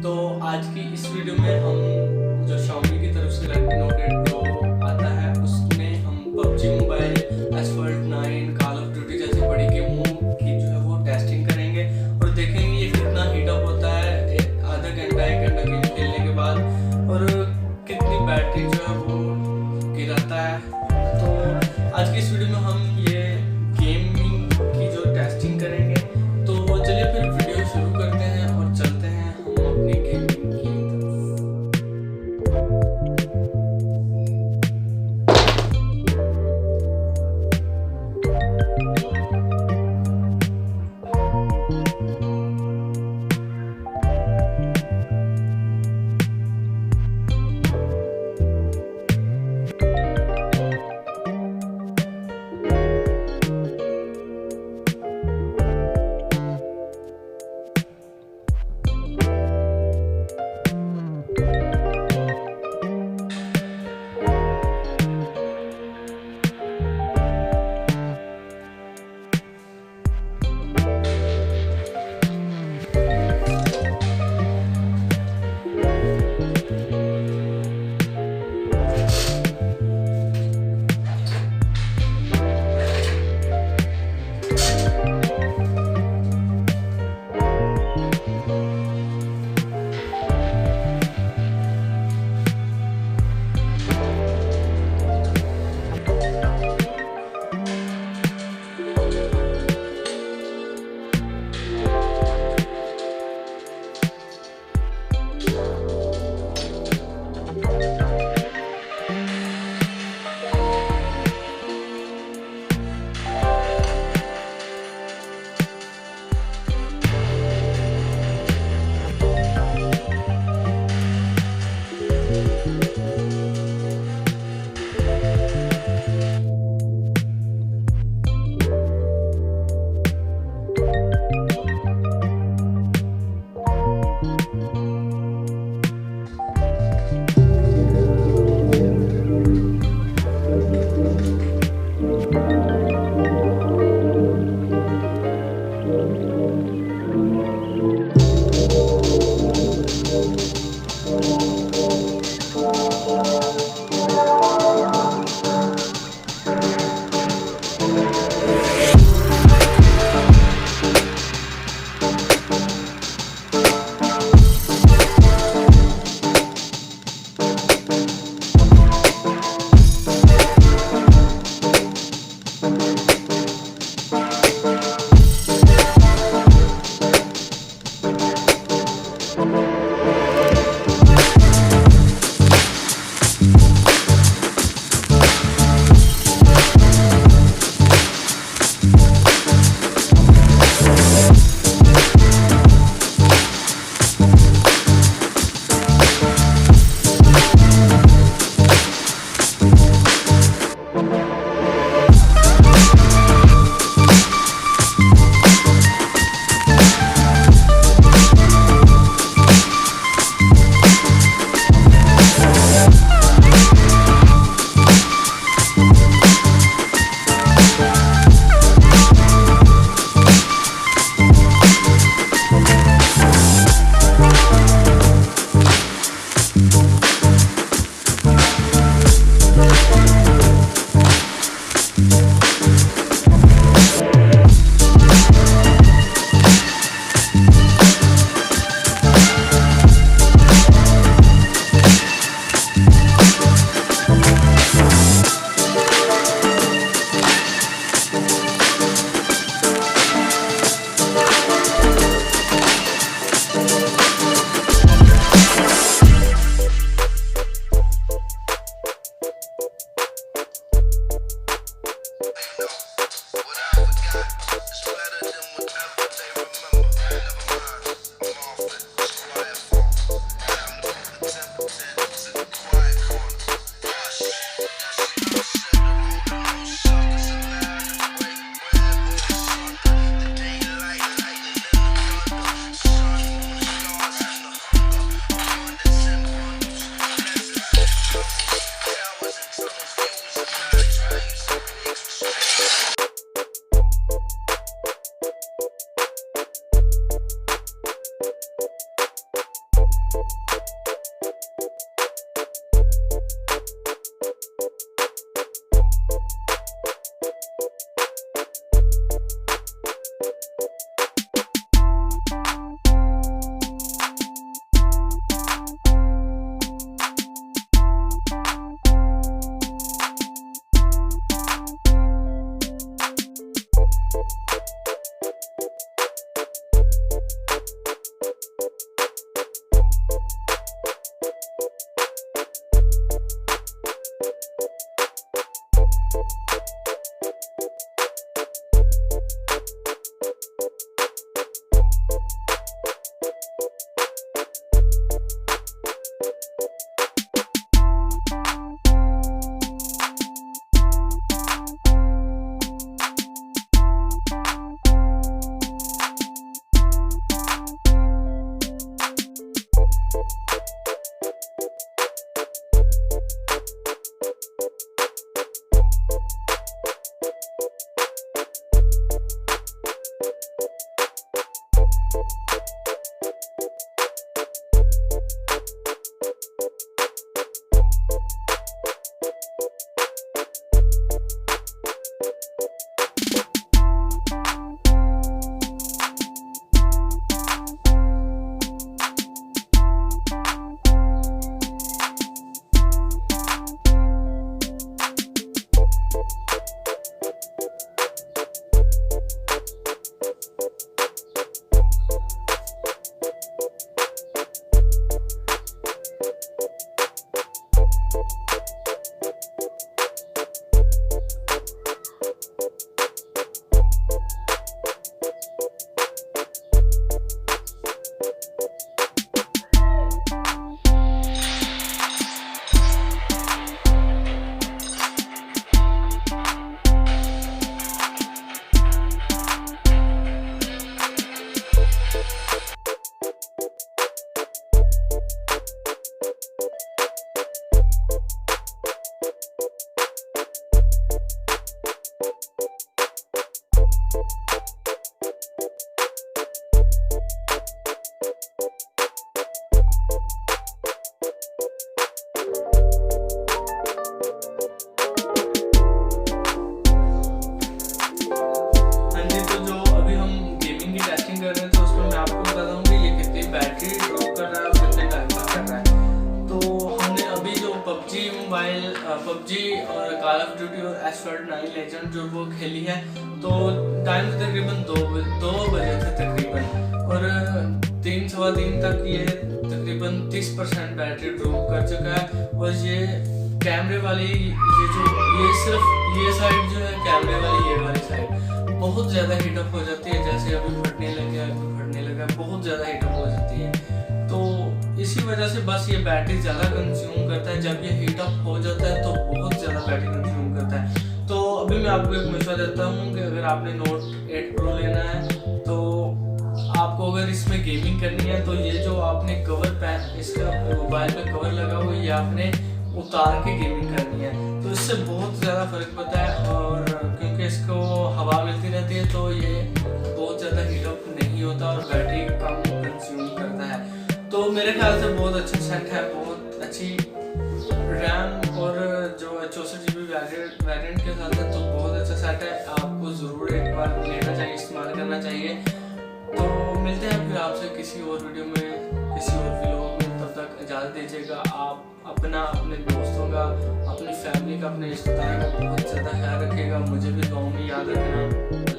तो आज की इस वीडियो में हम जो शाओमी की तरफ से रेडमी नोट 8 प्रो आता है उसमें हम PUBG mobile, asphalt 9, call of duty जैसी बड़ी गेमों की जो है वो टेस्टिंग करेंगे और देखेंगे ये कितना हीटअप होता है आधा घंटा 1 घंटा गेम खेलने के बाद और कितनी बैटरी जो है वो गिराता है। तो आज की इस वीडियो में हम ये गेमिंग की जो टेस्टिंग करेंगे। तो चलिए फिर वीडियो शुरू करते हैं और चलते हैं हम अपनी गेमिंग की तरफ। पबजी और कॉल ऑफ ड्यूटी और एसफॉल्ट 9 लेजेंड जो वो खेली है, तो टाइम तकरीबन 2 बजे थे तकरीबन, और 3-3 तक ये तकरीबन 30% बैटरी ड्रॉप कर चुका है। और ये कैमरे वाली ये साइड जो है कैमरे वाली, ये वाली साइड बहुत ज़्यादा हीटअप हो जाती है, जैसे अभी फटने लगा बहुत ज़्यादा हीटअप हो जाती है। तो इसी वजह से बस ये बैटरी ज़्यादा कंज्यूम करता है। जब ये हीटअप हो जाता है तो बहुत ज़्यादा बैटरी कंज्यूम करता है। तो अभी मैं आपको एक मशवरा देता हूँ कि अगर आपने Note 8 Pro लेना है तो आपको अगर इसमें गेमिंग करनी है तो ये जो आपने कवर इसका मोबाइल पे कवर लगा हुआ है, ये आपने उतार के गेमिंग करनी है, तो इससे बहुत ज़्यादा फ़र्क पड़ता है। और क्योंकि इसको हवा मिलती रहती है तो ये बहुत ज़्यादा हीटअप नहीं होता और बैटरी कम कंज्यूम करता है। तो मेरे ख्याल से बहुत अच्छा सेट है, बहुत अच्छी रैम और जो 64 GB वेरिएंट के साथ है, तो बहुत अच्छा सेट है। आपको ज़रूर एक बार लेना चाहिए, इस्तेमाल करना चाहिए। तो मिलते हैं फिर आपसे किसी और वीडियो में, किसी और व्लॉग में। तब तक इजाज़त दीजिएगा। आप अपना, अपने दोस्तों का, अपनी फैमिली का, अपने रिश्तेदारों का बहुत ज़्यादा ख्याल रखिएगा। मुझे भी दुआ में याद रखना।